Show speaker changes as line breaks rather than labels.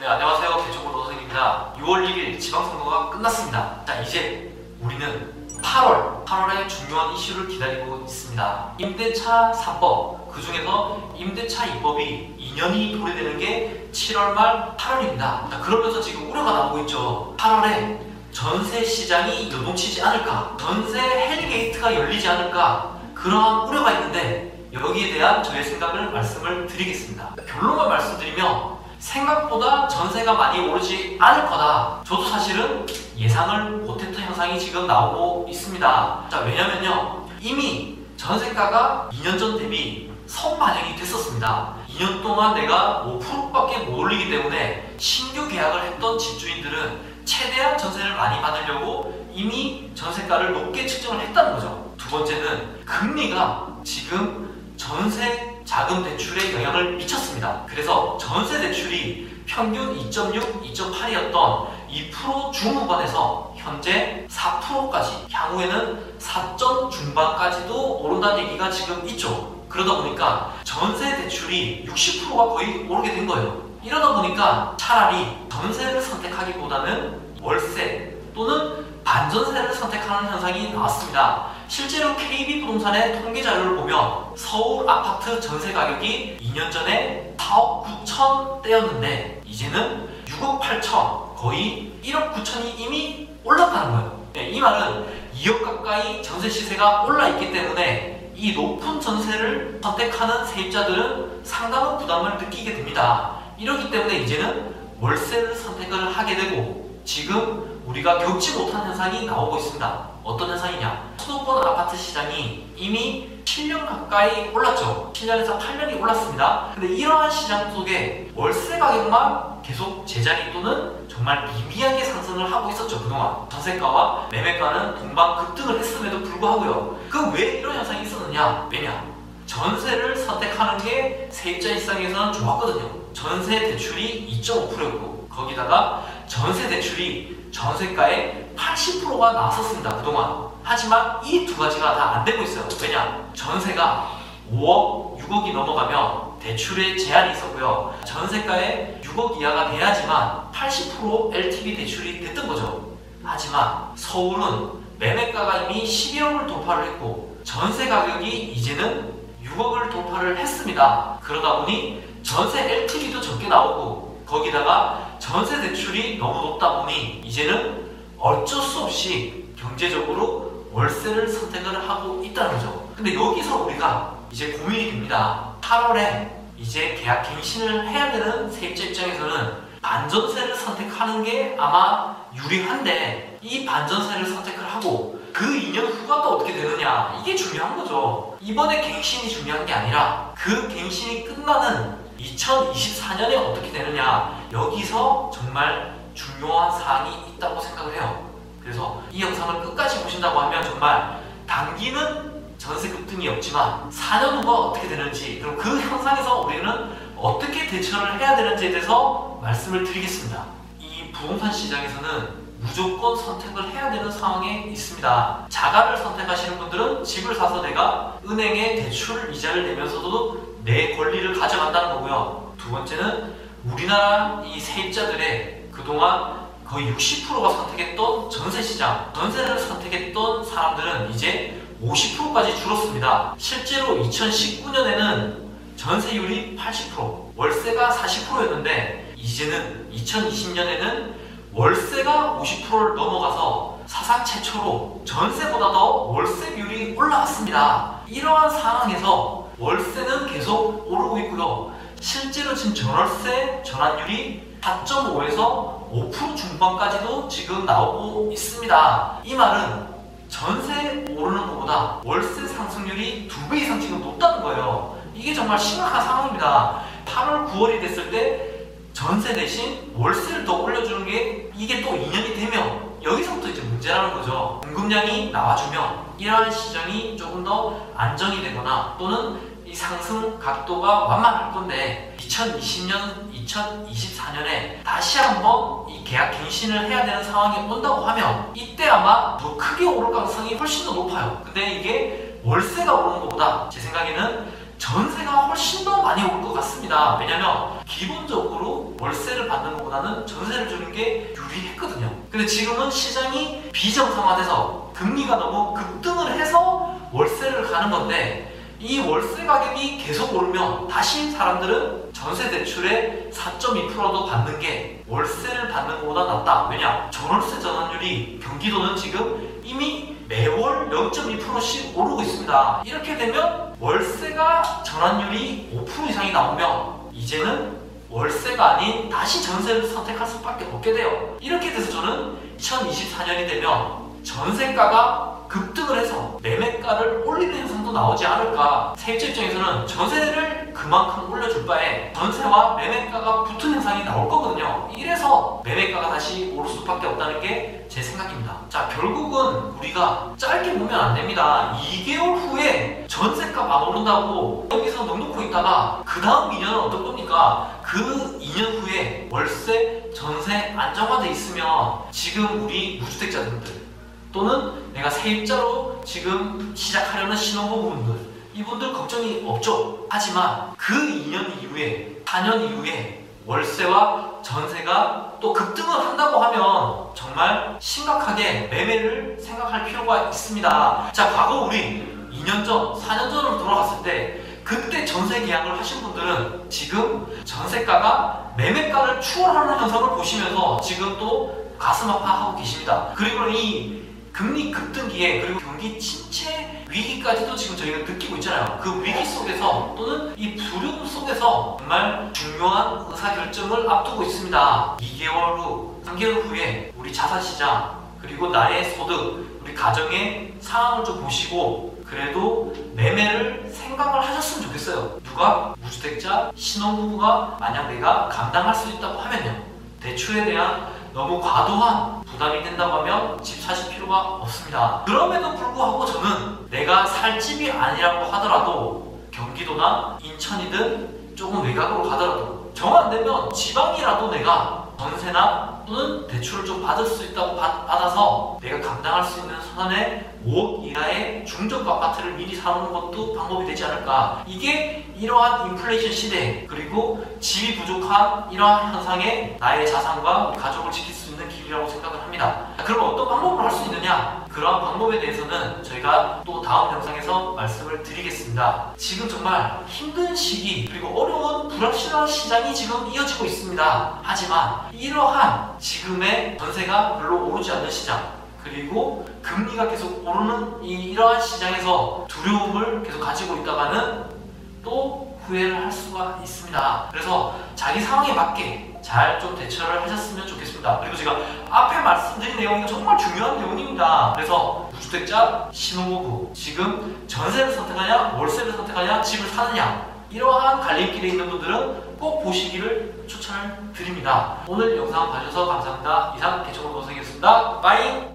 네, 안녕하세요. 개척골 노선생입니다. 6월 1일 지방선거가 끝났습니다. 자, 이제 우리는 8월에 중요한 이슈를 기다리고 있습니다. 임대차 3법, 그 중에서 임대차 입법이 2년이 도래되는 게 7월 말 8월입니다. 자, 그러면서 지금 우려가 나오고 있죠. 8월에 전세 시장이 요동치지 않을까, 전세 헬게이트가 열리지 않을까, 그러한 우려가 있는데 여기에 대한 저의 생각을 말씀을 드리겠습니다. 결론만 말씀드리면 생각보다 전세가 많이 오르지 않을 거다. 저도 사실은 예상을 못했던 현상이 지금 나오고 있습니다. 자, 왜냐면요, 이미 전세가가 2년 전 대비 선반영이 됐었습니다. 2년 동안 내가 5%밖에 못 올리기 때문에 신규 계약을 했던 집주인들은 최대한 전세를 많이 받으려고 이미 전세가를 높게 측정을 했다는 거죠. 두 번째는 금리가 지금 전세 자금 대출에 영향을 미쳤습니다. 그래서 전세 대출이 평균 2.6, 2.8이었던 2% 중후반에서 현재 4%까지, 향후에는 4점 중반까지도 오른다는 얘기가 지금 있죠. 그러다 보니까 전세 대출이 60%가 거의 오르게 된 거예요. 이러다 보니까 차라리 전세를 선택하기보다는 월세 또는 반전세를 선택하는 현상이 나왔습니다. 실제로 KB부동산의 통계 자료를 보면 서울 아파트 전세 가격이 2년 전에 4억 9천대였는데 이제는 6억 8천, 거의 1억 9천이 이미 올랐다는 거예요. 네, 이 말은 2억 가까이 전세 시세가 올라 있기 때문에 이 높은 전세를 선택하는 세입자들은 상당한 부담을 느끼게 됩니다. 이렇기 때문에 이제는 월세를 선택을 하게 되고, 지금 우리가 겪지 못한 현상이 나오고 있습니다. 어떤 현상이냐? 수도권 아파트 시장이 이미 7년 가까이 올랐죠. 7년에서 8년이 올랐습니다. 근데 이러한 시장 속에 월세 가격만 계속 제자리 또는 정말 미미하게 상승을 하고 있었죠. 그동안 전세가와 매매가는 동반 급등을 했음에도 불구하고요. 그 왜 이런 현상이 있었느냐? 왜냐? 전세를 선택하는 게 세입자 입장에서는 좋았거든요. 전세 대출이 2.5%였고 거기다가 전세 대출이 전세가의 80%가 나왔었습니다. 그동안. 하지만 이 두 가지가 다 안 되고 있어요. 왜냐? 전세가 5억, 6억이 넘어가면 대출에 제한이 있었고요. 전세가의 6억 이하가 돼야지만 80% LTV 대출이 됐던 거죠. 하지만 서울은 매매가가 이미 12억을 돌파를 했고 전세 가격이 이제는 6억을 돌파를 했습니다. 그러다 보니 전세 LTV도 적게 나오고 거기다가 전세 대출이 너무 높다 보니 이제는 어쩔 수 없이 경제적으로 월세를 선택을 하고 있다는 거죠. 근데 여기서 우리가 이제 고민이 됩니다. 8월에 이제 계약 갱신을 해야 되는 세입자 입장에서는 반전세를 선택하는 게 아마 유리한데 이 반전세를 선택을 하고 그 2년 후가 또 어떻게 되느냐, 이게 중요한 거죠. 이번에 갱신이 중요한 게 아니라 그 갱신이 끝나는 2024년에 어떻게 되느냐, 여기서 정말 중요한 사항이 있다고 생각을 해요. 그래서 이 영상을 끝까지 보신다고 하면 정말 단기는 전세 급등이 없지만 4년 후가 어떻게 되는지, 그리고 그 현상에서 우리는 어떻게 대처를 해야 되는지에 대해서 말씀을 드리겠습니다. 이 부동산 시장에서는 무조건 선택을 해야 되는 상황에 있습니다. 자가를 선택하시는 분들은 집을 사서 내가 은행에 대출 이자를 내면서도 내 권리를 가져간다는 거고요. 두 번째는 우리나라 이 세입자들의 그동안 거의 60%가 선택했던 전세시장, 전세를 선택했던 사람들은 이제 50%까지 줄었습니다. 실제로 2019년에는 전세율이 80%, 월세가 40%였는데 이제는 2020년에는 월세가 50%를 넘어가서 사상 최초로 전세보다 더 월세 비율이 올라왔습니다. 이러한 상황에서 월세는 계속 오르고 있고요. 실제로 지금 전월세 전환율이 4.5에서 5% 중반까지도 지금 나오고 있습니다. 이 말은 전세 오르는 것보다 월세 상승률이 2배 이상 지금 높다는 거예요. 이게 정말 심각한 상황입니다. 8월, 9월이 됐을 때 전세 대신 월세를 더 올려주는 게 이게 또 2년이 되면 여기서부터 이제 문제라는 거죠. 공급량이 나와주면 이러한 시장이 조금 더 안정이 되거나 또는 이 상승 각도가 완만할 건데 2020년, 2024년에 다시 한번 이 계약 갱신을 해야 되는 상황이 온다고 하면 이때 아마 더 크게 오를 가능성이 훨씬 더 높아요. 근데 이게 월세가 오르는 것보다 제 생각에는 전세가 훨씬 더 많이 올 것 같습니다. 왜냐면 기본적으로 월세를 받는 것보다는 전세를 주는 게 유리했거든요. 근데 지금은 시장이 비정상화돼서 금리가 너무 급등을 해서 월세를 가는 건데, 이 월세 가격이 계속 오르면 다시 사람들은 전세 대출의 4.2%도 받는 게 월세를 받는 것보다 낫다. 왜냐? 전월세 전환율이 경기도는 지금 이미 매월 0.2%씩 오르고 있습니다. 이렇게 되면 월세가 전환율이 5% 이상이 나오면 이제는 월세가 아닌 다시 전세를 선택할 수밖에 없게 돼요. 이렇게 돼서 저는 2024년이 되면 전세가가 급등을 해서 매매가를 올리는 현상도 나오지 않을까. 세입자 입장에서는 전세를 그만큼 올려줄 바에 전세와 매매가가 붙은 현상이 나올 거거든요. 이래서 매매가가 다시 오를 수밖에 없다는 게 제 생각입니다. 자, 결국은 우리가 짧게 보면 안 됩니다. 2개월 후에 전세값 안 오른다고 여기서 넉넉고 있다가 그 다음 2년은 어떨 겁니까? 그 2년 후에 월세, 전세 안정화돼 있으면 지금 우리 무주택자분들 또는 내가 세입자로 지금 시작하려는 신혼부부분들, 이분들 걱정이 없죠. 하지만 그 2년 이후에, 4년 이후에 월세와 전세가 또 급등을 한다고 하면 정말 심각하게 매매를 생각할 필요가 있습니다. 자, 과거 우리 2년 전, 4년 전으로 돌아갔을 때 그때 전세 계약을 하신 분들은 지금 전세가가 매매가를 추월하는 현상을 보시면서 지금 또 가슴 아파하고 계십니다. 그리고 이 금리 급등기에, 그리고 경기 침체 위기까지도 지금 저희가 느끼고 있잖아요. 그 위기 속에서 또는 이 불용 속에서 정말 중요한 의사결정을 앞두고 있습니다. 2개월 후, 3개월 후에 우리 자산시장, 그리고 나의 소득, 우리 가정의 상황을 좀 보시고 그래도 매매를 생각을 하셨으면 좋겠어요. 누가? 무주택자, 신혼부부가 만약 내가 감당할 수 있다고 하면요. 대출에 대한 너무 과도한 부담이 된다고 하면 집 사실 필요가 없습니다. 그럼에도 불구하고 저는 내가 살 집이 아니라고 하더라도 경기도나 인천이든 조금 외곽으로 가더라도 정 안 되면 지방이라도 내가 전세나 또는 대출을 좀 받을 수 있다고 받아서 내가 감당할 수 있는 선의 5억 이하의 중저가 아파트를 미리 사놓는 것도 방법이 되지 않을까. 이게 이러한 인플레이션 시대, 그리고 집이 부족한 이러한 현상에 나의 자산과 가족을 지킬 수 있는 길이라고 생각을 합니다. 그럼 어떤 방법으로 할 수 있느냐? 그러한 방법에 대해서는 저희가 또 다음 영상에서 말씀을 드리겠습니다. 지금 정말 힘든 시기, 그리고 어려운 불확실한 시장이 지금 이어지고 있습니다. 하지만 이러한 지금의 전세가 별로 오르지 않는 시장, 그리고 금리가 계속 오르는 이러한 시장에서 두려움을 계속 가지고 있다가는 또 후회를 할 수가 있습니다. 그래서 자기 상황에 맞게 잘 좀 대처를 하셨으면 좋겠습니다. 그리고 제가 앞에 말씀드린 내용이 정말 중요한 내용입니다. 그래서 무주택자, 신혼부부, 지금 전세를 선택하냐, 월세를 선택하냐, 집을 사느냐, 이러한 갈림길에 있는 분들은 꼭 보시기를 추천을 드립니다. 오늘 영상 봐주셔서 감사합니다. 이상 개척으로 노성이었습니다. 빠이!